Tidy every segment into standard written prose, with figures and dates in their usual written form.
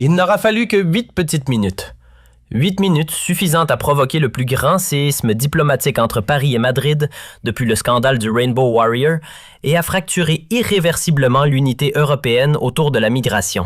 Il n'aura fallu que 8 petites minutes. 8 minutes suffisantes à provoquer le plus grand séisme diplomatique entre Paris et Madrid depuis le scandale du Rainbow Warrior et à fracturer irréversiblement l'unité européenne autour de la migration.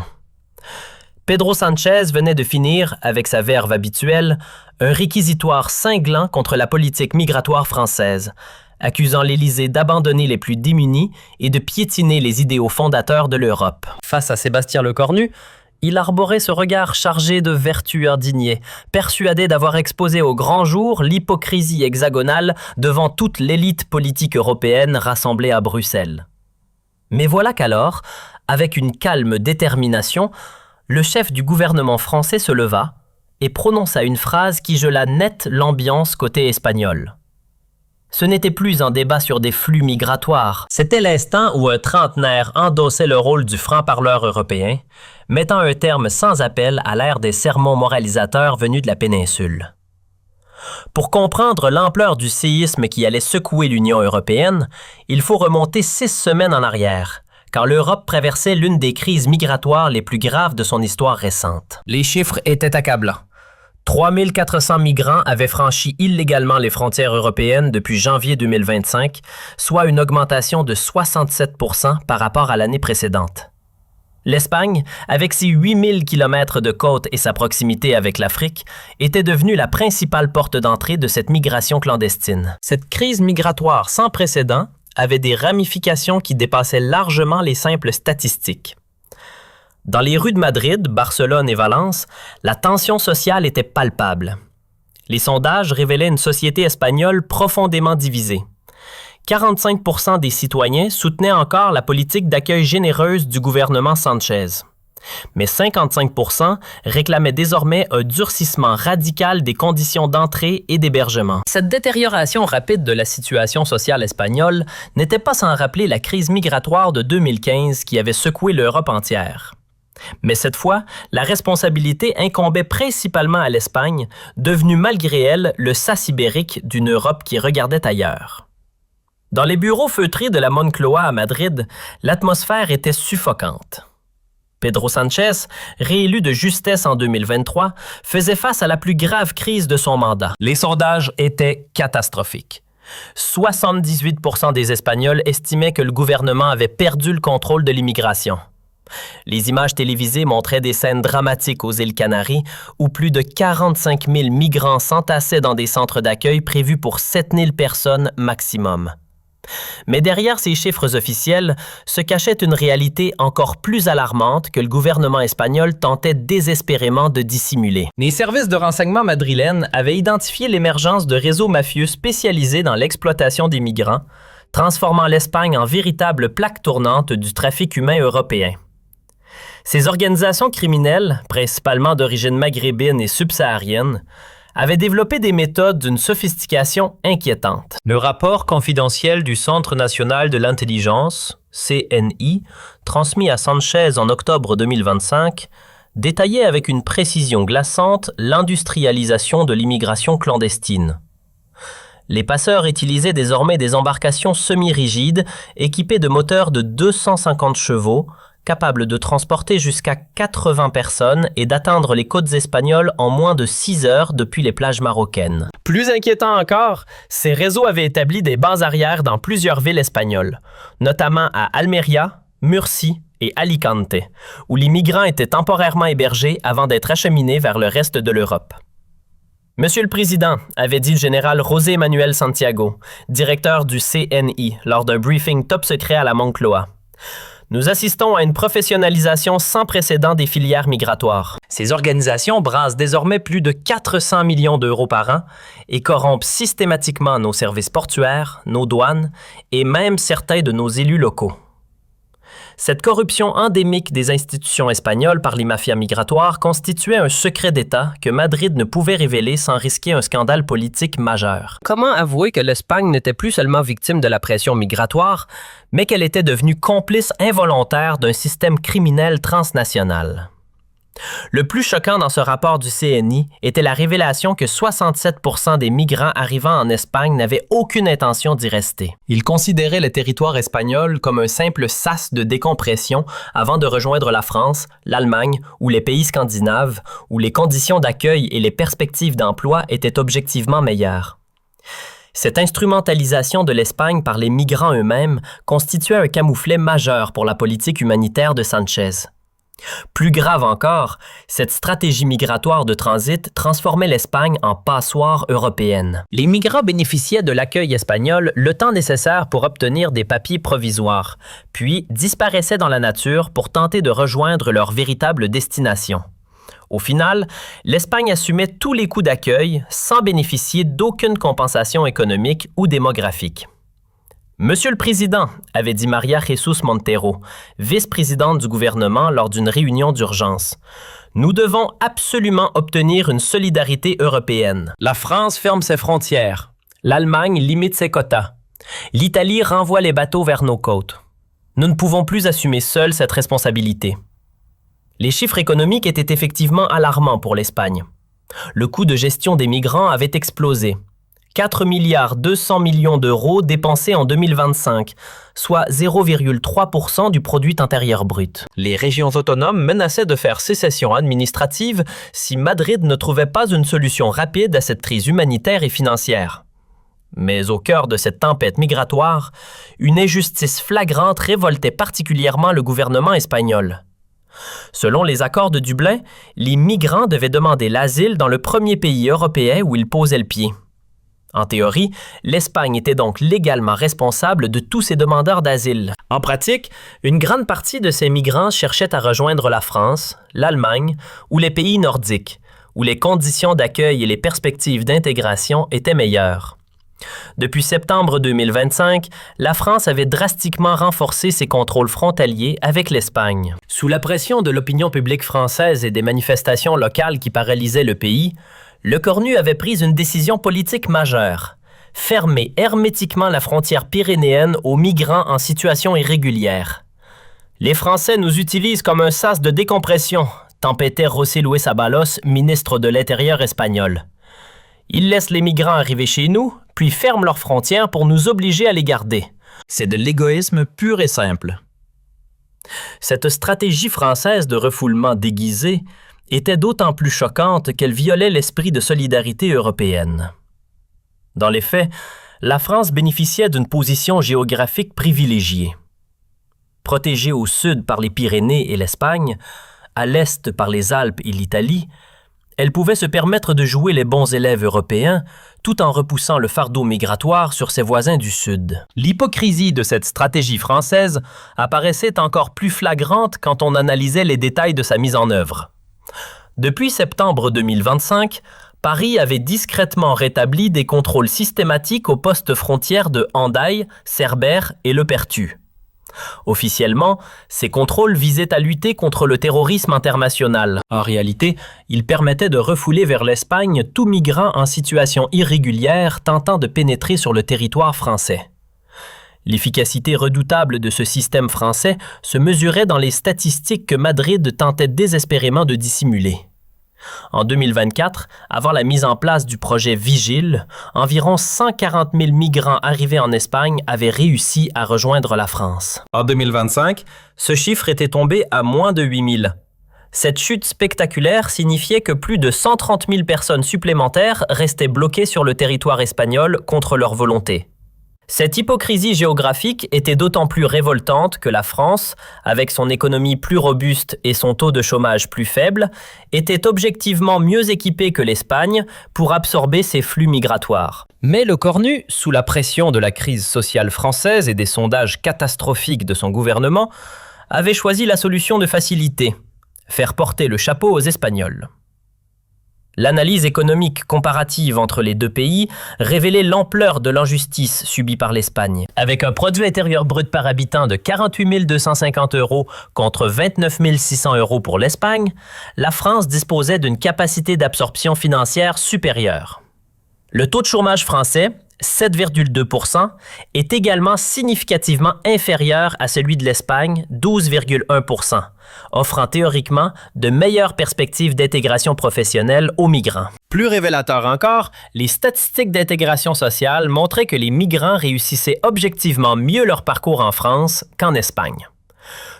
Pedro Sánchez venait de finir, avec sa verve habituelle, un réquisitoire cinglant contre la politique migratoire française, accusant l'Élysée d'abandonner les plus démunis et de piétiner les idéaux fondateurs de l'Europe. Face à Sébastien Lecornu, il arborait ce regard chargé de vertu indignée, persuadé d'avoir exposé au grand jour l'hypocrisie hexagonale devant toute l'élite politique européenne rassemblée à Bruxelles. Mais voilà qu'alors, avec une calme détermination, le chef du gouvernement français se leva et prononça une phrase qui gela net l'ambiance côté espagnol. Ce n'était plus un débat sur des flux migratoires, c'était l'instant où un trentenaire endossait le rôle du franc-parleur européen, mettant un terme sans appel à l'ère des sermons moralisateurs venus de la péninsule. Pour comprendre l'ampleur du séisme qui allait secouer l'Union européenne, il faut remonter 6 semaines en arrière, quand l'Europe traversait l'une des crises migratoires les plus graves de son histoire récente. Les chiffres étaient accablants. 3400 migrants avaient franchi illégalement les frontières européennes depuis janvier 2025, soit une augmentation de 67% par rapport à l'année précédente. L'Espagne, avec ses 8000 km de côte et sa proximité avec l'Afrique, était devenue la principale porte d'entrée de cette migration clandestine. Cette crise migratoire sans précédent avait des ramifications qui dépassaient largement les simples statistiques. Dans les rues de Madrid, Barcelone et Valence, la tension sociale était palpable. Les sondages révélaient une société espagnole profondément divisée. 45% des citoyens soutenaient encore la politique d'accueil généreuse du gouvernement Sánchez. Mais 55% réclamaient désormais un durcissement radical des conditions d'entrée et d'hébergement. Cette détérioration rapide de la situation sociale espagnole n'était pas sans rappeler la crise migratoire de 2015 qui avait secoué l'Europe entière. Mais cette fois, la responsabilité incombait principalement à l'Espagne, devenue malgré elle le sas ibérique d'une Europe qui regardait ailleurs. Dans les bureaux feutrés de la Moncloa à Madrid, l'atmosphère était suffocante. Pedro Sánchez, réélu de justesse en 2023, faisait face à la plus grave crise de son mandat. Les sondages étaient catastrophiques. 78% des Espagnols estimaient que le gouvernement avait perdu le contrôle de l'immigration. Les images télévisées montraient des scènes dramatiques aux îles Canaries où plus de 45 000 migrants s'entassaient dans des centres d'accueil prévus pour 7 000 personnes maximum. Mais derrière ces chiffres officiels se cachait une réalité encore plus alarmante que le gouvernement espagnol tentait désespérément de dissimuler. Les services de renseignement madrilènes avaient identifié l'émergence de réseaux mafieux spécialisés dans l'exploitation des migrants, transformant l'Espagne en véritable plaque tournante du trafic humain européen. Ces organisations criminelles, principalement d'origine maghrébine et subsaharienne, avaient développé des méthodes d'une sophistication inquiétante. Le rapport confidentiel du Centre national de l'intelligence, CNI, transmis à Sánchez en octobre 2025, détaillait avec une précision glaçante l'industrialisation de l'immigration clandestine. Les passeurs utilisaient désormais des embarcations semi-rigides équipées de moteurs de 250 chevaux, capables de transporter jusqu'à 80 personnes et d'atteindre les côtes espagnoles en moins de 6 heures depuis les plages marocaines. Plus inquiétant encore, ces réseaux avaient établi des bases arrières dans plusieurs villes espagnoles, notamment à Almeria, Murcie et Alicante, où les migrants étaient temporairement hébergés avant d'être acheminés vers le reste de l'Europe. Monsieur le Président, avait dit le général José Manuel Santiago, directeur du CNI, lors d'un briefing top secret à la Moncloa. Nous assistons à une professionnalisation sans précédent des filières migratoires. Ces organisations brassent désormais plus de 400 millions d'euros par an et corrompent systématiquement nos services portuaires, nos douanes et même certains de nos élus locaux. Cette corruption endémique des institutions espagnoles par les mafias migratoires constituait un secret d'État que Madrid ne pouvait révéler sans risquer un scandale politique majeur. Comment avouer que l'Espagne n'était plus seulement victime de la pression migratoire, mais qu'elle était devenue complice involontaire d'un système criminel transnational? Le plus choquant dans ce rapport du CNI était la révélation que 67% des migrants arrivant en Espagne n'avaient aucune intention d'y rester. Ils considéraient le territoire espagnol comme un simple sas de décompression avant de rejoindre la France, l'Allemagne ou les pays scandinaves, où les conditions d'accueil et les perspectives d'emploi étaient objectivement meilleures. Cette instrumentalisation de l'Espagne par les migrants eux-mêmes constituait un camouflet majeur pour la politique humanitaire de Sánchez. Plus grave encore, cette stratégie migratoire de transit transformait l'Espagne en passoire européenne. Les migrants bénéficiaient de l'accueil espagnol le temps nécessaire pour obtenir des papiers provisoires, puis disparaissaient dans la nature pour tenter de rejoindre leur véritable destination. Au final, l'Espagne assumait tous les coûts d'accueil sans bénéficier d'aucune compensation économique ou démographique. Monsieur le Président, avait dit María Jesús Montero, vice-présidente du gouvernement lors d'une réunion d'urgence, nous devons absolument obtenir une solidarité européenne. La France ferme ses frontières. L'Allemagne limite ses quotas. L'Italie renvoie les bateaux vers nos côtes. Nous ne pouvons plus assumer seuls cette responsabilité. Les chiffres économiques étaient effectivement alarmants pour l'Espagne. Le coût de gestion des migrants avait explosé. 4,2 milliards d'euros dépensés en 2025, soit 0,3% du produit intérieur brut. Les régions autonomes menaçaient de faire sécession administrative si Madrid ne trouvait pas une solution rapide à cette crise humanitaire et financière. Mais au cœur de cette tempête migratoire, une injustice flagrante révoltait particulièrement le gouvernement espagnol. Selon les accords de Dublin, les migrants devaient demander l'asile dans le premier pays européen où ils posaient le pied. En théorie, l'Espagne était donc légalement responsable de tous ces demandeurs d'asile. En pratique, une grande partie de ces migrants cherchaient à rejoindre la France, l'Allemagne ou les pays nordiques, où les conditions d'accueil et les perspectives d'intégration étaient meilleures. Depuis septembre 2025, la France avait drastiquement renforcé ses contrôles frontaliers avec l'Espagne. Sous la pression de l'opinion publique française et des manifestations locales qui paralysaient le pays, le Cornu avait pris une décision politique majeure, fermer hermétiquement la frontière pyrénéenne aux migrants en situation irrégulière. Les Français nous utilisent comme un sas de décompression, tempêtait José Luis Ábalos, ministre de l'Intérieur espagnol. Ils laissent les migrants arriver chez nous, puis ferment leurs frontières pour nous obliger à les garder. C'est de l'égoïsme pur et simple. Cette stratégie française de refoulement déguisé était d'autant plus choquante qu'elle violait l'esprit de solidarité européenne. Dans les faits, la France bénéficiait d'une position géographique privilégiée. Protégée au sud par les Pyrénées et l'Espagne, à l'est par les Alpes et l'Italie, elle pouvait se permettre de jouer les bons élèves européens tout en repoussant le fardeau migratoire sur ses voisins du Sud. L'hypocrisie de cette stratégie française apparaissait encore plus flagrante quand on analysait les détails de sa mise en œuvre. Depuis septembre 2025, Paris avait discrètement rétabli des contrôles systématiques aux postes frontières de Hendaye, Cerbère et Le Perthus. Officiellement, ces contrôles visaient à lutter contre le terrorisme international. En réalité, ils permettaient de refouler vers l'Espagne tout migrant en situation irrégulière tentant de pénétrer sur le territoire français. L'efficacité redoutable de ce système français se mesurait dans les statistiques que Madrid tentait désespérément de dissimuler. En 2024, avant la mise en place du projet Vigile, environ 140 000 migrants arrivés en Espagne avaient réussi à rejoindre la France. En 2025, ce chiffre était tombé à moins de 8 000. Cette chute spectaculaire signifiait que plus de 130 000 personnes supplémentaires restaient bloquées sur le territoire espagnol contre leur volonté. Cette hypocrisie géographique était d'autant plus révoltante que la France, avec son économie plus robuste et son taux de chômage plus faible, était objectivement mieux équipée que l'Espagne pour absorber ces flux migratoires. Mais le Cornu, sous la pression de la crise sociale française et des sondages catastrophiques de son gouvernement, avait choisi la solution de facilité, faire porter le chapeau aux Espagnols. L'analyse économique comparative entre les deux pays révélait l'ampleur de l'injustice subie par l'Espagne. Avec un produit intérieur brut par habitant de 48 250 € contre 29 600 € pour l'Espagne, la France disposait d'une capacité d'absorption financière supérieure. Le taux de chômage français, 7,2 %, est également significativement inférieur à celui de l'Espagne, 12,1 %, offrant théoriquement de meilleures perspectives d'intégration professionnelle aux migrants. Plus révélateur encore, les statistiques d'intégration sociale montraient que les migrants réussissaient objectivement mieux leur parcours en France qu'en Espagne.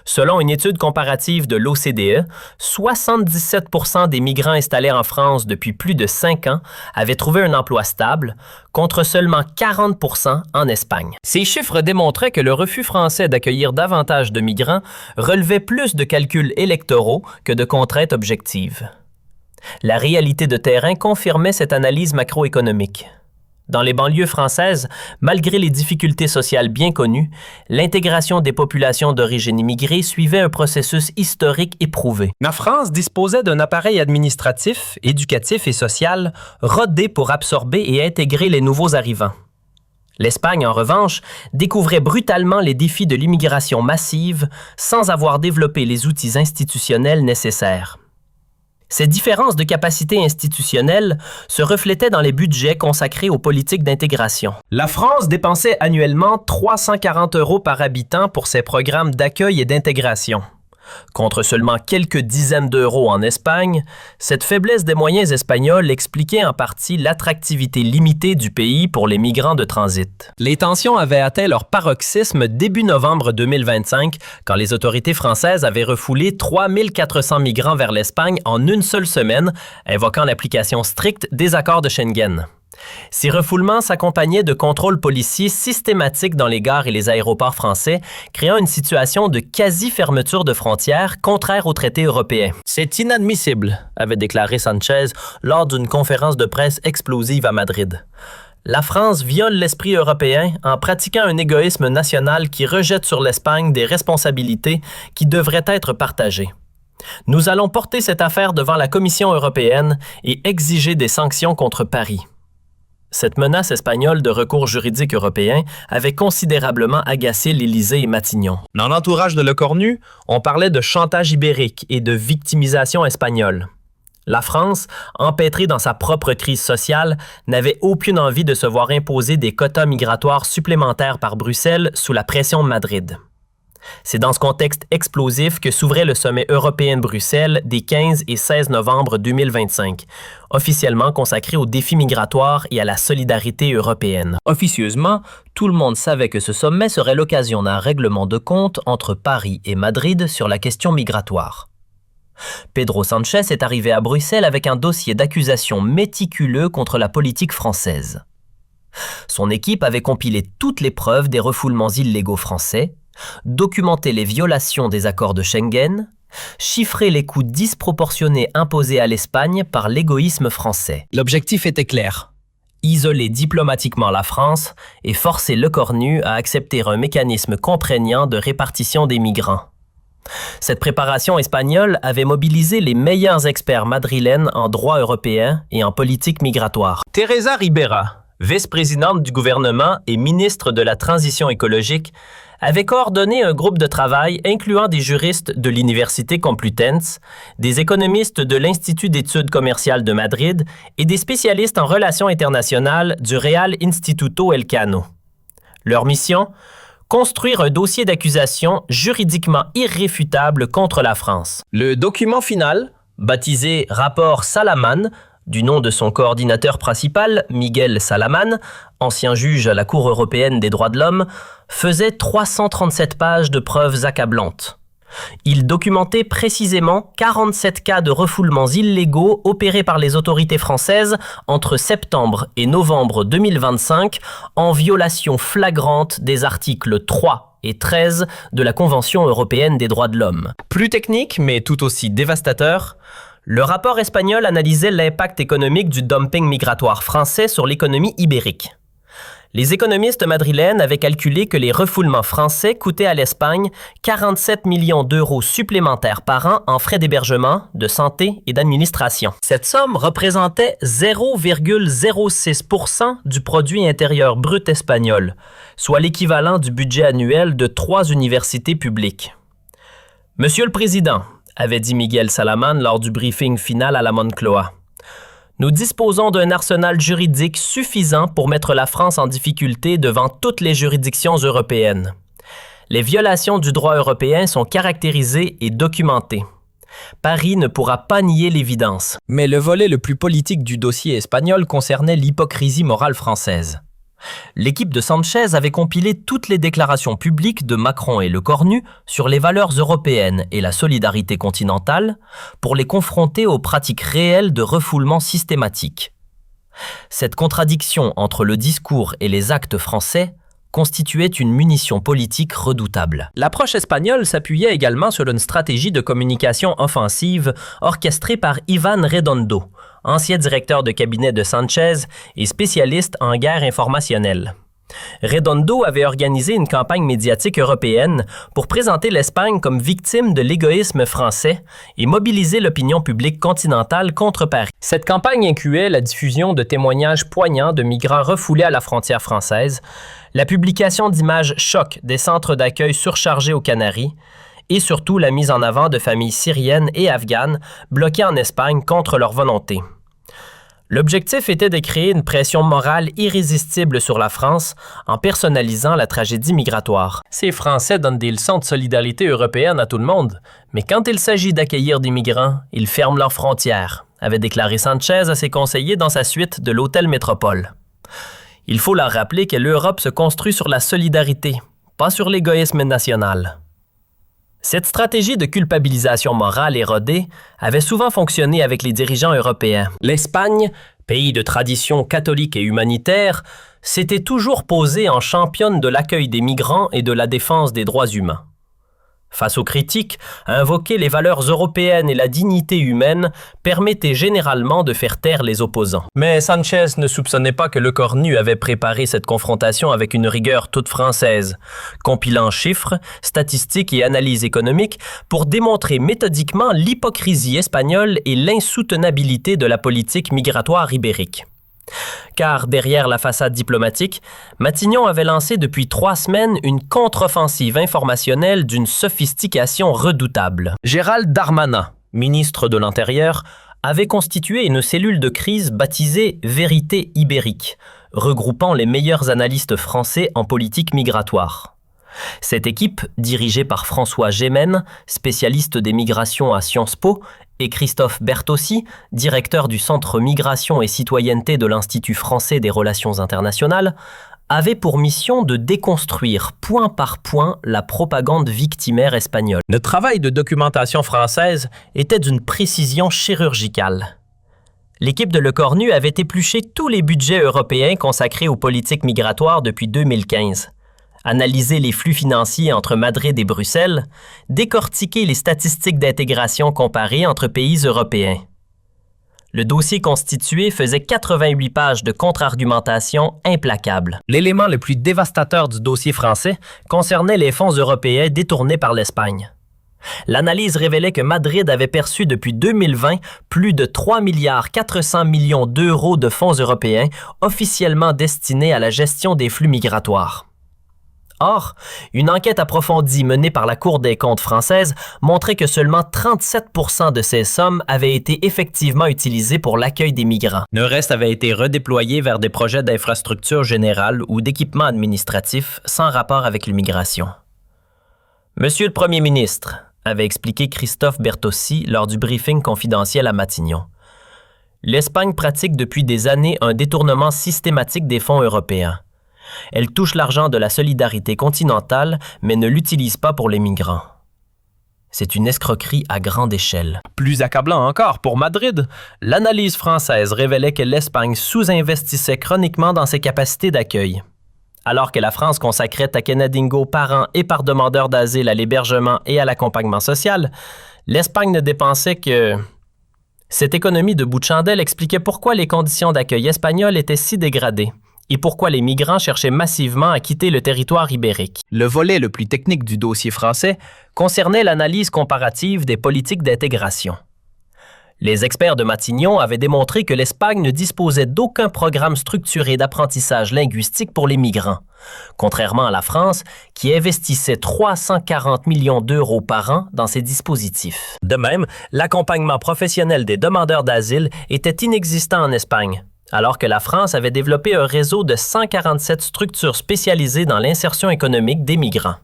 Selon une étude comparative de l'OCDE, 77 % des migrants installés en France depuis plus de 5 ans avaient trouvé un emploi stable, contre seulement 40 % en Espagne. Ces chiffres démontraient que le refus français d'accueillir davantage de migrants relevait plus de calculs électoraux que de contraintes objectives. La réalité de terrain confirmait cette analyse macroéconomique. Dans les banlieues françaises, malgré les difficultés sociales bien connues, l'intégration des populations d'origine immigrée suivait un processus historique éprouvé. La France disposait d'un appareil administratif, éducatif et social rodé pour absorber et intégrer les nouveaux arrivants. L'Espagne, en revanche, découvrait brutalement les défis de l'immigration massive sans avoir développé les outils institutionnels nécessaires. Ces différences de capacité institutionnelle se reflétaient dans les budgets consacrés aux politiques d'intégration. La France dépensait annuellement 340 € par habitant pour ses programmes d'accueil et d'intégration. Contre seulement quelques dizaines d'euros en Espagne, cette faiblesse des moyens espagnols expliquait en partie l'attractivité limitée du pays pour les migrants de transit. Les tensions avaient atteint leur paroxysme début novembre 2025, quand les autorités françaises avaient refoulé 3400 migrants vers l'Espagne en une seule semaine, invoquant l'application stricte des accords de Schengen. Ces refoulements s'accompagnaient de contrôles policiers systématiques dans les gares et les aéroports français, créant une situation de quasi-fermeture de frontières contraire aux traités européens. « C'est inadmissible », avait déclaré Sanchez lors d'une conférence de presse explosive à Madrid. La France viole l'esprit européen en pratiquant un égoïsme national qui rejette sur l'Espagne des responsabilités qui devraient être partagées. Nous allons porter cette affaire devant la Commission européenne et exiger des sanctions contre Paris. Cette menace espagnole de recours juridique européen avait considérablement agacé l'Élysée et Matignon. Dans l'entourage de Lecornu, on parlait de chantage ibérique et de victimisation espagnole. La France, empêtrée dans sa propre crise sociale, n'avait aucune envie de se voir imposer des quotas migratoires supplémentaires par Bruxelles sous la pression de Madrid. C'est dans ce contexte explosif que s'ouvrait le sommet européen de Bruxelles des 15 et 16 novembre 2025, officiellement consacré aux défis migratoires et à la solidarité européenne. Officieusement, tout le monde savait que ce sommet serait l'occasion d'un règlement de compte entre Paris et Madrid sur la question migratoire. Pedro Sánchez est arrivé à Bruxelles avec un dossier d'accusation méticuleux contre la politique française. Son équipe avait compilé toutes les preuves des refoulements illégaux français, documenter les violations des accords de Schengen, chiffrer les coûts disproportionnés imposés à l'Espagne par l'égoïsme français. L'objectif était clair: isoler diplomatiquement la France et forcer Lecornu à accepter un mécanisme contraignant de répartition des migrants. Cette préparation espagnole avait mobilisé les meilleurs experts madrilènes en droit européen et en politique migratoire. Teresa Ribera, vice-présidente du gouvernement et ministre de la Transition écologique, avait coordonné un groupe de travail incluant des juristes de l'Université Complutense, des économistes de l'Institut d'études commerciales de Madrid et des spécialistes en relations internationales du Real Instituto Elcano. Leur mission? Construire un dossier d'accusation juridiquement irréfutable contre la France. Le document final, baptisé « Rapport Salaman », du nom de son coordinateur principal, Miguel Salaman, ancien juge à la Cour européenne des droits de l'homme, faisait 337 pages de preuves accablantes. Il documentait précisément 47 cas de refoulements illégaux opérés par les autorités françaises entre septembre et novembre 2025 en violation flagrante des articles 3 et 13 de la Convention européenne des droits de l'homme. Plus technique, mais tout aussi dévastateur, le rapport espagnol analysait l'impact économique du dumping migratoire français sur l'économie ibérique. Les économistes madrilènes avaient calculé que les refoulements français coûtaient à l'Espagne 47 millions d'euros supplémentaires par an en frais d'hébergement, de santé et d'administration. Cette somme représentait 0,06% du produit intérieur brut espagnol, soit l'équivalent du budget annuel de 3 universités publiques. Monsieur le Président, avait dit Miguel Salaman lors du briefing final à la Moncloa, Nous disposons d'un arsenal juridique suffisant pour mettre la France en difficulté devant toutes les juridictions européennes. Les violations du droit européen sont caractérisées et documentées. Paris ne pourra pas nier l'évidence. Mais le volet le plus politique du dossier espagnol concernait l'hypocrisie morale française. L'équipe de Sanchez avait compilé toutes les déclarations publiques de Macron et Le Cornu sur les valeurs européennes et la solidarité continentale pour les confronter aux pratiques réelles de refoulement systématique. Cette contradiction entre le discours et les actes français constituait une munition politique redoutable. L'approche espagnole s'appuyait également sur une stratégie de communication offensive orchestrée par Iván Redondo, ancien directeur de cabinet de Sanchez et spécialiste en guerre informationnelle. Redondo avait organisé une campagne médiatique européenne pour présenter l'Espagne comme victime de l'égoïsme français et mobiliser l'opinion publique continentale contre Paris. Cette campagne incluait la diffusion de témoignages poignants de migrants refoulés à la frontière française, la publication d'images chocs des centres d'accueil surchargés aux Canaries et surtout la mise en avant de familles syriennes et afghanes bloquées en Espagne contre leur volonté. L'objectif était de créer une pression morale irrésistible sur la France en personnalisant la tragédie migratoire. Ces Français donnent des leçons de solidarité européenne à tout le monde, mais quand il s'agit d'accueillir des migrants, ils ferment leurs frontières, avait déclaré Sanchez à ses conseillers dans sa suite de l'Hôtel Métropole. Il faut leur rappeler que l'Europe se construit sur la solidarité, pas sur l'égoïsme national. Cette stratégie de culpabilisation morale érodée avait souvent fonctionné avec les dirigeants européens. L'Espagne, pays de tradition catholique et humanitaire, s'était toujours posée en championne de l'accueil des migrants et de la défense des droits humains. Face aux critiques, invoquer les valeurs européennes et la dignité humaine permettait généralement de faire taire les opposants. Mais Sanchez ne soupçonnait pas que Le Cornu avait préparé cette confrontation avec une rigueur toute française, compilant chiffres, statistiques et analyses économiques pour démontrer méthodiquement l'hypocrisie espagnole et l'insoutenabilité de la politique migratoire ibérique. Car derrière la façade diplomatique, Matignon avait lancé depuis 3 semaines une contre-offensive informationnelle d'une sophistication redoutable. Gérald Darmanin, ministre de l'Intérieur, avait constitué une cellule de crise baptisée Vérité ibérique, regroupant les meilleurs analystes français en politique migratoire. Cette équipe, dirigée par François Gémen, spécialiste des migrations à Sciences Po, et Christophe Bertossi, directeur du Centre Migration et Citoyenneté de l'Institut français des relations internationales, avait pour mission de déconstruire point par point la propagande victimaire espagnole. Le travail de documentation française était d'une précision chirurgicale. L'équipe de Le Cornu avait épluché tous les budgets européens consacrés aux politiques migratoires depuis 2015. Analyser les flux financiers entre Madrid et Bruxelles, décortiquer les statistiques d'intégration comparées entre pays européens. Le dossier constitué faisait 88 pages de contre-argumentation implacable. L'élément le plus dévastateur du dossier français concernait les fonds européens détournés par l'Espagne. L'analyse révélait que Madrid avait perçu depuis 2020 plus de 3,4 milliards d'euros de fonds européens officiellement destinés à la gestion des flux migratoires. Or, une enquête approfondie menée par la Cour des comptes française montrait que seulement 37% de ces sommes avaient été effectivement utilisées pour l'accueil des migrants. Le reste avait été redéployé vers des projets d'infrastructure générale ou d'équipements administratifs sans rapport avec l'immigration. Monsieur le Premier ministre, avait expliqué Christophe Bertossi lors du briefing confidentiel à Matignon. L'Espagne pratique depuis des années un détournement systématique des fonds européens. Elle touche l'argent de la solidarité continentale, mais ne l'utilise pas pour les migrants. C'est une escroquerie à grande échelle. Plus accablant encore pour Madrid, l'analyse française révélait que l'Espagne sous-investissait chroniquement dans ses capacités d'accueil. Alors que la France consacrait à Canadingo par an et par demandeur d'asile à l'hébergement et à l'accompagnement social, l'Espagne ne dépensait que... Cette économie de bout de chandelle expliquait pourquoi les conditions d'accueil espagnoles étaient si dégradées et pourquoi les migrants cherchaient massivement à quitter le territoire ibérique. Le volet le plus technique du dossier français concernait l'analyse comparative des politiques d'intégration. Les experts de Matignon avaient démontré que l'Espagne ne disposait d'aucun programme structuré d'apprentissage linguistique pour les migrants, contrairement à la France qui investissait 340 millions d'euros par an dans ces dispositifs. De même, l'accompagnement professionnel des demandeurs d'asile était inexistant en Espagne, alors que la France avait développé un réseau de 147 structures spécialisées dans l'insertion économique des migrants.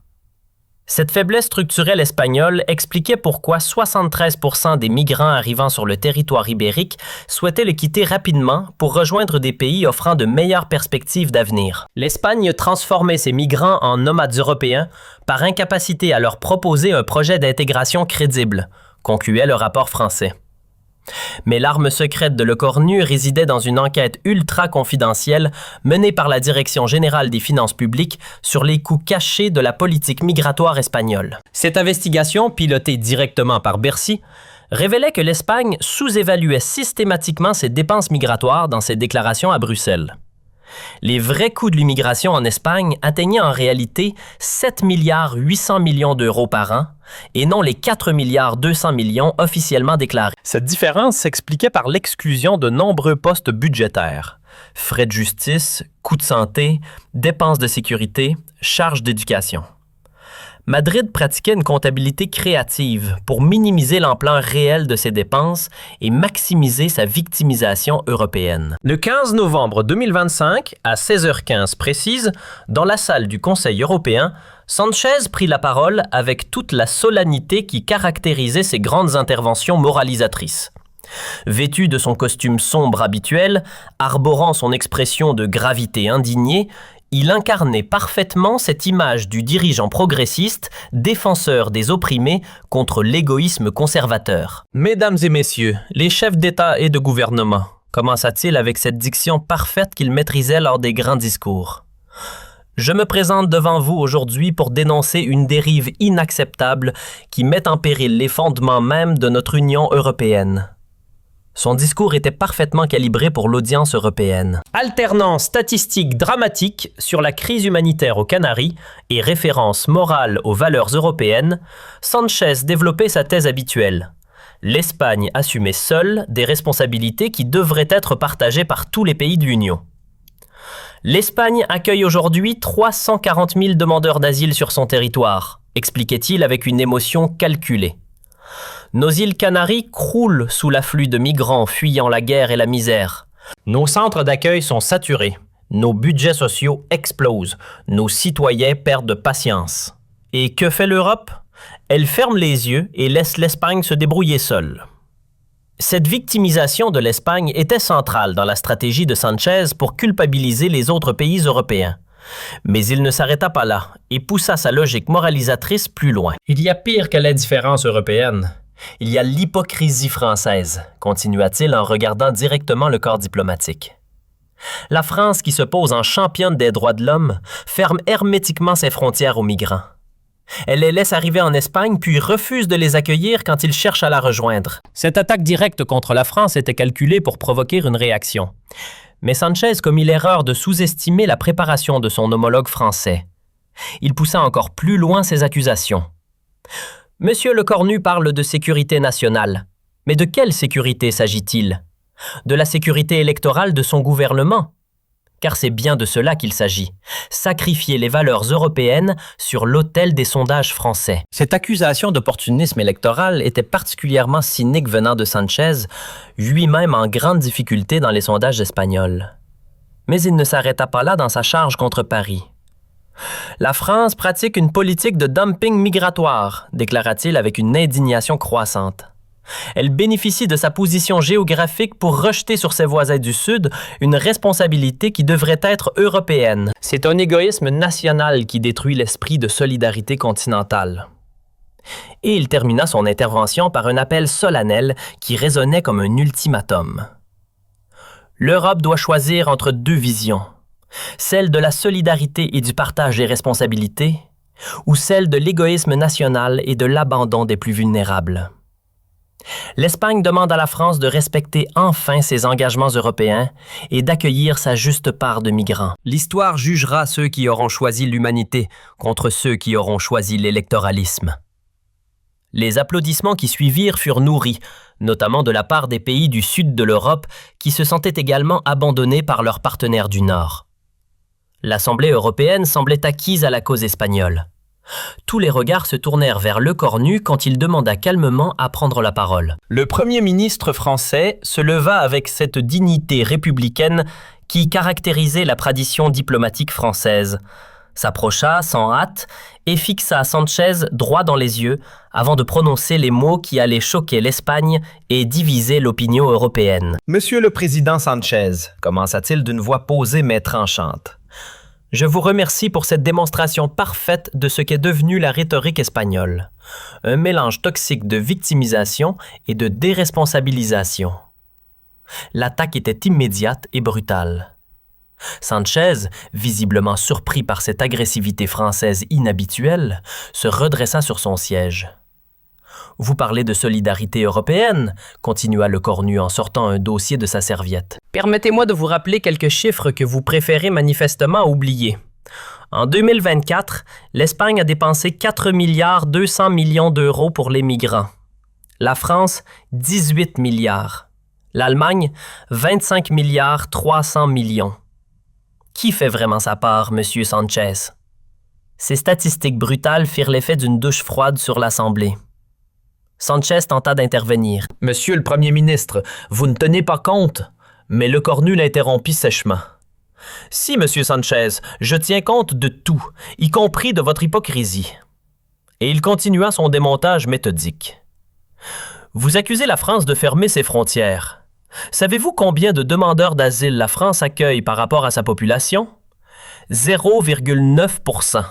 Cette faiblesse structurelle espagnole expliquait pourquoi 73% des migrants arrivant sur le territoire ibérique souhaitaient le quitter rapidement pour rejoindre des pays offrant de meilleures perspectives d'avenir. L'Espagne transformait ces migrants en nomades européens par incapacité à leur proposer un projet d'intégration crédible, concluait le rapport français. Mais l'arme secrète de Lecornu résidait dans une enquête ultra confidentielle menée par la Direction générale des finances publiques sur les coûts cachés de la politique migratoire espagnole. Cette investigation, pilotée directement par Bercy, révélait que l'Espagne sous-évaluait systématiquement ses dépenses migratoires dans ses déclarations à Bruxelles. Les vrais coûts de l'immigration en Espagne atteignaient en réalité 7 milliards 800 millions d'euros par an et non les 4 milliards 200 millions officiellement déclarés. Cette différence s'expliquait par l'exclusion de nombreux postes budgétaires. Frais de justice, coûts de santé, dépenses de sécurité, charges d'éducation. Madrid pratiquait une comptabilité créative pour minimiser l'ampleur réelle de ses dépenses et maximiser sa victimisation européenne. Le 15 novembre 2025, à 16h15 précise, dans la salle du Conseil européen, Sanchez prit la parole avec toute la solennité qui caractérisait ses grandes interventions moralisatrices. Vêtu de son costume sombre habituel, arborant son expression de gravité indignée, il incarnait parfaitement cette image du dirigeant progressiste, défenseur des opprimés contre l'égoïsme conservateur. « Mesdames et messieurs, les chefs d'État et de gouvernement », commença-t-il avec cette diction parfaite qu'il maîtrisait lors des grands discours. « Je me présente devant vous aujourd'hui pour dénoncer une dérive inacceptable qui met en péril les fondements mêmes de notre Union européenne. » Son discours était parfaitement calibré pour l'audience européenne. Alternant statistiques dramatiques sur la crise humanitaire aux Canaries et références morales aux valeurs européennes, Sanchez développait sa thèse habituelle. L'Espagne assumait seule des responsabilités qui devraient être partagées par tous les pays de l'Union. L'Espagne accueille aujourd'hui 340 000 demandeurs d'asile sur son territoire, expliquait-il avec une émotion calculée. Nos îles Canaries croulent sous l'afflux de migrants fuyant la guerre et la misère. Nos centres d'accueil sont saturés. Nos budgets sociaux explosent. Nos citoyens perdent patience. Et que fait l'Europe? Elle ferme les yeux et laisse l'Espagne se débrouiller seule. Cette victimisation de l'Espagne était centrale dans la stratégie de Sanchez pour culpabiliser les autres pays européens. Mais il ne s'arrêta pas là et poussa sa logique moralisatrice plus loin. Il y a pire que l'indifférence européenne. Il y a l'hypocrisie française, continua-t-il en regardant directement le corps diplomatique. La France, qui se pose en championne des droits de l'homme, ferme hermétiquement ses frontières aux migrants. Elle les laisse arriver en Espagne puis refuse de les accueillir quand ils cherchent à la rejoindre. Cette attaque directe contre la France était calculée pour provoquer une réaction. Mais Sanchez commit l'erreur de sous-estimer la préparation de son homologue français. Il poussa encore plus loin ses accusations. Monsieur Lecornu parle de sécurité nationale. Mais de quelle sécurité s'agit-il? De la sécurité électorale de son gouvernement? Car c'est bien de cela qu'il s'agit. Sacrifier les valeurs européennes sur l'autel des sondages français. Cette accusation d'opportunisme électoral était particulièrement cynique venant de Sanchez, lui-même en grande difficulté dans les sondages espagnols. Mais il ne s'arrêta pas là dans sa charge contre Paris. La France pratique une politique de dumping migratoire, déclara-t-il avec une indignation croissante. Elle bénéficie de sa position géographique pour rejeter sur ses voisins du Sud une responsabilité qui devrait être européenne. C'est un égoïsme national qui détruit l'esprit de solidarité continentale. Et il termina son intervention par un appel solennel qui résonnait comme un ultimatum. L'Europe doit choisir entre deux visions. Celle de la solidarité et du partage des responsabilités, ou celle de l'égoïsme national et de l'abandon des plus vulnérables. L'Espagne demande à la France de respecter enfin ses engagements européens et d'accueillir sa juste part de migrants. L'histoire jugera ceux qui auront choisi l'humanité contre ceux qui auront choisi l'électoralisme. Les applaudissements qui suivirent furent nourris, notamment de la part des pays du sud de l'Europe qui se sentaient également abandonnés par leurs partenaires du Nord. L'Assemblée européenne semblait acquise à la cause espagnole. Tous les regards se tournèrent vers Lecornu quand il demanda calmement à prendre la parole. Le Premier ministre français se leva avec cette dignité républicaine qui caractérisait la tradition diplomatique française, s'approcha sans hâte et fixa Sanchez droit dans les yeux avant de prononcer les mots qui allaient choquer l'Espagne et diviser l'opinion européenne. « Monsieur le Président Sanchez, commença-t-il d'une voix posée mais tranchante, je vous remercie pour cette démonstration parfaite de ce qu'est devenue la rhétorique espagnole, un mélange toxique de victimisation et de déresponsabilisation. » L'attaque était immédiate et brutale. Sanchez, visiblement surpris par cette agressivité française inhabituelle, se redressa sur son siège. « Vous parlez de solidarité européenne », continua Lecornu en sortant un dossier de sa serviette. « Permettez-moi de vous rappeler quelques chiffres que vous préférez manifestement oublier. En 2024, l'Espagne a dépensé 4,2 milliards d'euros pour les migrants. La France, 18 milliards. L'Allemagne, 25,3 milliards. Qui fait vraiment sa part, Monsieur Sanchez? » Ces statistiques brutales firent l'effet d'une douche froide sur l'Assemblée. Sanchez tenta d'intervenir. « Monsieur le Premier ministre, vous ne tenez pas compte. » Mais Lecornu l'interrompit sèchement. « Si, Monsieur Sanchez, je tiens compte de tout, y compris de votre hypocrisie. » Et il continua son démontage méthodique. « Vous accusez la France de fermer ses frontières. Savez-vous combien de demandeurs d'asile la France accueille par rapport à sa population? 0,9 %.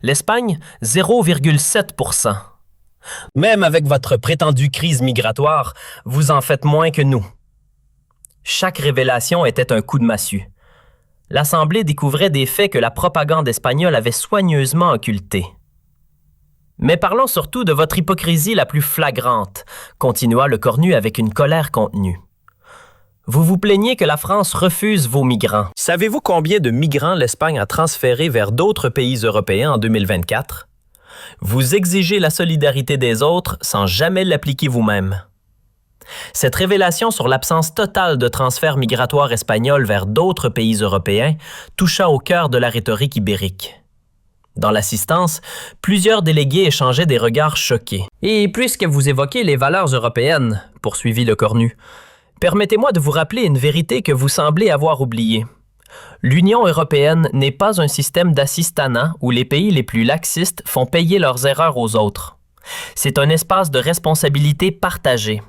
L'Espagne, 0,7 %. Même avec votre prétendue crise migratoire, vous en faites moins que nous. » Chaque révélation était un coup de massue. L'Assemblée découvrait des faits que la propagande espagnole avait soigneusement occultés. « Mais parlons surtout de votre hypocrisie la plus flagrante, » continua Lecornu avec une colère contenue. « Vous vous plaignez que la France refuse vos migrants. Savez-vous combien de migrants l'Espagne a transférés vers d'autres pays européens en 2024? Vous exigez la solidarité des autres sans jamais l'appliquer vous-même. » Cette révélation sur l'absence totale de transferts migratoires espagnols vers d'autres pays européens toucha au cœur de la rhétorique ibérique. Dans l'assistance, plusieurs délégués échangeaient des regards choqués. « Et puisque vous évoquez les valeurs européennes, » poursuivit Lecornu, « permettez-moi de vous rappeler une vérité que vous semblez avoir oubliée. L'Union européenne n'est pas un système d'assistanat où les pays les plus laxistes font payer leurs erreurs aux autres. C'est un espace de responsabilité partagée.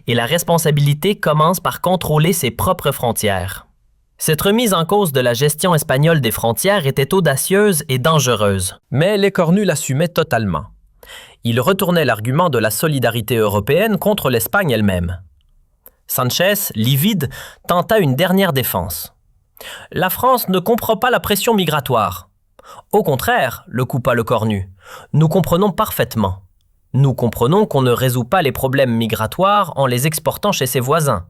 Et la responsabilité commence par contrôler ses propres frontières. Cette remise en cause de la gestion espagnole des frontières était audacieuse et dangereuse. Mais Lecornu l'assumait totalement. Il retournait l'argument de la solidarité européenne contre l'Espagne elle-même. Sanchez, livide, tenta une dernière défense. « La France ne comprend pas la pression migratoire. » « Au contraire, le coupa Lecornu, nous comprenons parfaitement. Nous comprenons qu'on ne résout pas les problèmes migratoires en les exportant chez ses voisins. »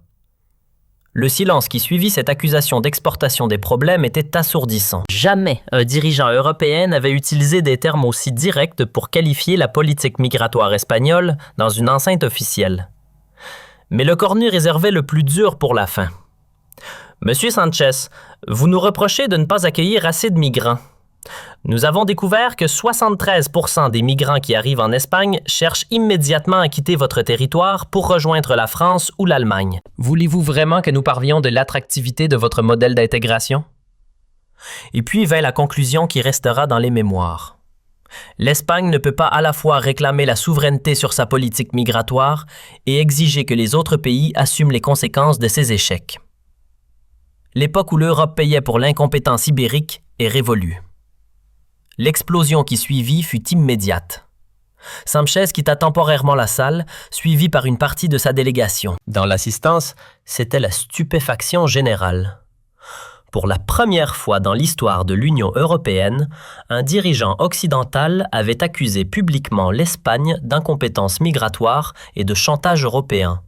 Le silence qui suivit cette accusation d'exportation des problèmes était assourdissant. Jamais un dirigeant européen n'avait utilisé des termes aussi directs pour qualifier la politique migratoire espagnole dans une enceinte officielle. Mais Lecornu réservait le plus dur pour la fin. « Monsieur Sanchez, vous nous reprochez de ne pas accueillir assez de migrants. Nous avons découvert que 73 % des migrants qui arrivent en Espagne cherchent immédiatement à quitter votre territoire pour rejoindre la France ou l'Allemagne. Voulez-vous vraiment que nous parlions de l'attractivité de votre modèle d'intégration? » Et puis vint la conclusion qui restera dans les mémoires. L'Espagne ne peut pas à la fois réclamer la souveraineté sur sa politique migratoire et exiger que les autres pays assument les conséquences de ses échecs. L'époque où l'Europe payait pour l'incompétence ibérique est révolue. L'explosion qui suivit fut immédiate. Sanchez quitta temporairement la salle, suivi par une partie de sa délégation. Dans l'assistance, c'était la stupéfaction générale. Pour la première fois dans l'histoire de l'Union européenne, un dirigeant occidental avait accusé publiquement l'Espagne d'incompétence migratoire et de chantage européen.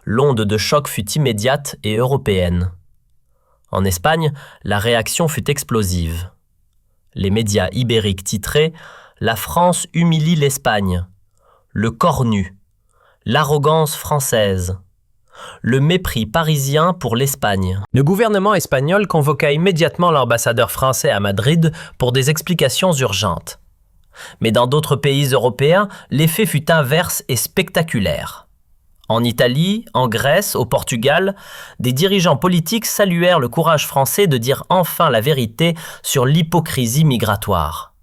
L'onde de choc fut immédiate et européenne. En Espagne, la réaction fut explosive. Les médias ibériques titraient « La France humilie l'Espagne » le cornu, l'arrogance française, le mépris parisien pour l'Espagne. Le gouvernement espagnol convoqua immédiatement l'ambassadeur français à Madrid pour des explications urgentes. Mais dans d'autres pays européens, l'effet fut inverse et spectaculaire. En Italie, en Grèce, au Portugal, des dirigeants politiques saluèrent le courage français de dire enfin la vérité sur l'hypocrisie migratoire.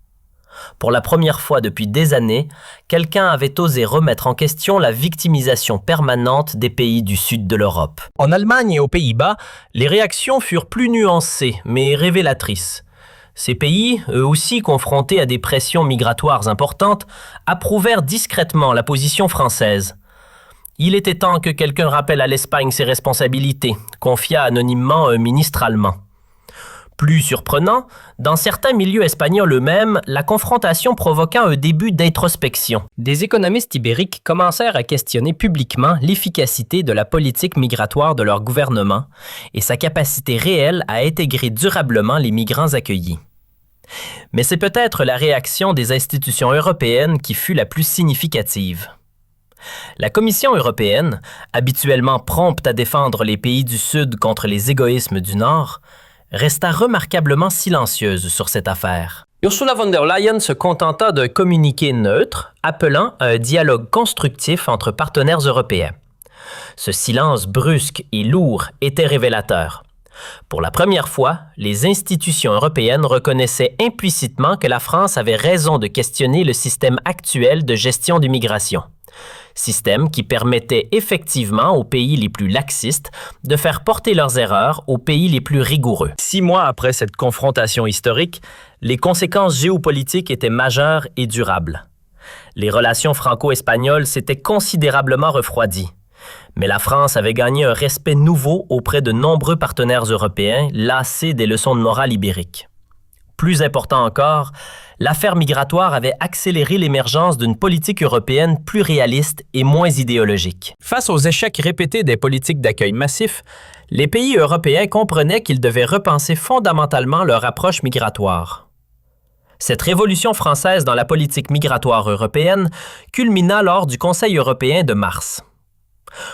Pour la première fois depuis des années, quelqu'un avait osé remettre en question la victimisation permanente des pays du sud de l'Europe. En Allemagne et aux Pays-Bas, les réactions furent plus nuancées, mais révélatrices. Ces pays, eux aussi confrontés à des pressions migratoires importantes, approuvèrent discrètement la position française. Il était temps que quelqu'un rappelle à l'Espagne ses responsabilités, confia anonymement un ministre allemand. Plus surprenant, dans certains milieux espagnols eux-mêmes, la confrontation provoqua un début d'introspection. Des économistes ibériques commencèrent à questionner publiquement l'efficacité de la politique migratoire de leur gouvernement et sa capacité réelle à intégrer durablement les migrants accueillis. Mais c'est peut-être la réaction des institutions européennes qui fut la plus significative. La Commission européenne, habituellement prompte à défendre les pays du Sud contre les égoïsmes du Nord, resta remarquablement silencieuse sur cette affaire. Ursula von der Leyen se contenta d'un communiqué neutre appelant à un dialogue constructif entre partenaires européens. Ce silence brusque et lourd était révélateur. Pour la première fois, les institutions européennes reconnaissaient implicitement que la France avait raison de questionner le système actuel de gestion des migrations. Système qui permettait effectivement aux pays les plus laxistes de faire porter leurs erreurs aux pays les plus rigoureux. 6 mois après cette confrontation historique, les conséquences géopolitiques étaient majeures et durables. Les relations franco-espagnoles s'étaient considérablement refroidies. Mais la France avait gagné un respect nouveau auprès de nombreux partenaires européens, lassés des leçons de morale ibérique. Plus important encore, l'affaire migratoire avait accéléré l'émergence d'une politique européenne plus réaliste et moins idéologique. Face aux échecs répétés des politiques d'accueil massif, les pays européens comprenaient qu'ils devaient repenser fondamentalement leur approche migratoire. Cette révolution française dans la politique migratoire européenne culmina lors du Conseil européen de mars.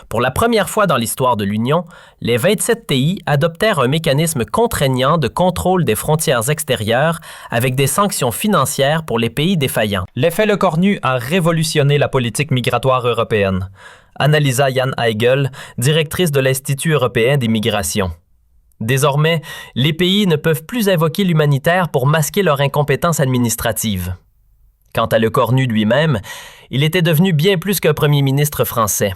Pour la première fois dans l'histoire de l'Union, les 27 pays adoptèrent un mécanisme contraignant de contrôle des frontières extérieures avec des sanctions financières pour les pays défaillants. L'effet Le Cornu a révolutionné la politique migratoire européenne, analysa Jan Eigel, directrice de l'Institut européen des migrations. Désormais, les pays ne peuvent plus invoquer l'humanitaire pour masquer leur incompétence administrative. Quant à Le Cornu lui-même, il était devenu bien plus qu'un premier ministre français.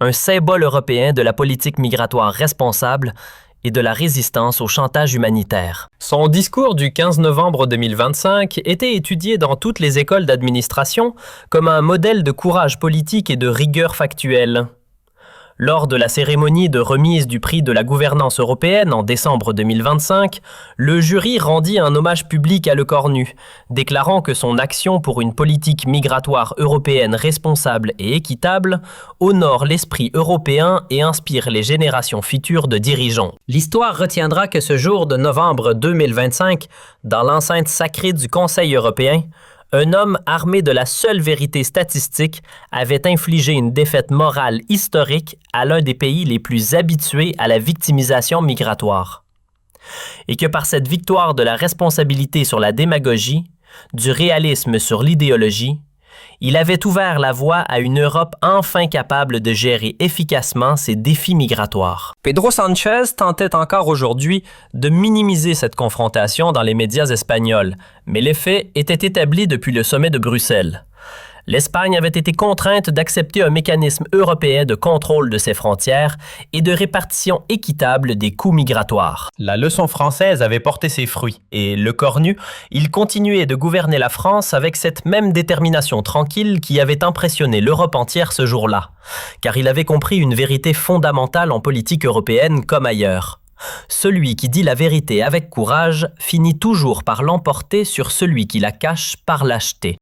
Un symbole européen de la politique migratoire responsable et de la résistance au chantage humanitaire. Son discours du 15 novembre 2025 était étudié dans toutes les écoles d'administration comme un modèle de courage politique et de rigueur factuelle. Lors de la cérémonie de remise du prix de la gouvernance européenne en décembre 2025, le jury rendit un hommage public à Le Cornu, déclarant que son action pour une politique migratoire européenne responsable et équitable honore l'esprit européen et inspire les générations futures de dirigeants. L'histoire retiendra que ce jour de novembre 2025, dans l'enceinte sacrée du Conseil européen, un homme armé de la seule vérité statistique avait infligé une défaite morale historique à l'un des pays les plus habitués à la victimisation migratoire. Et que par cette victoire de la responsabilité sur la démagogie, du réalisme sur l'idéologie, il avait ouvert la voie à une Europe enfin capable de gérer efficacement ses défis migratoires. Pedro Sánchez tentait encore aujourd'hui de minimiser cette confrontation dans les médias espagnols, mais les faits étaient établis depuis le sommet de Bruxelles. L'Espagne avait été contrainte d'accepter un mécanisme européen de contrôle de ses frontières et de répartition équitable des coûts migratoires. La leçon française avait porté ses fruits et, Le Cornu, il continuait de gouverner la France avec cette même détermination tranquille qui avait impressionné l'Europe entière ce jour-là, car il avait compris une vérité fondamentale en politique européenne comme ailleurs. Celui qui dit la vérité avec courage finit toujours par l'emporter sur celui qui la cache par lâcheté.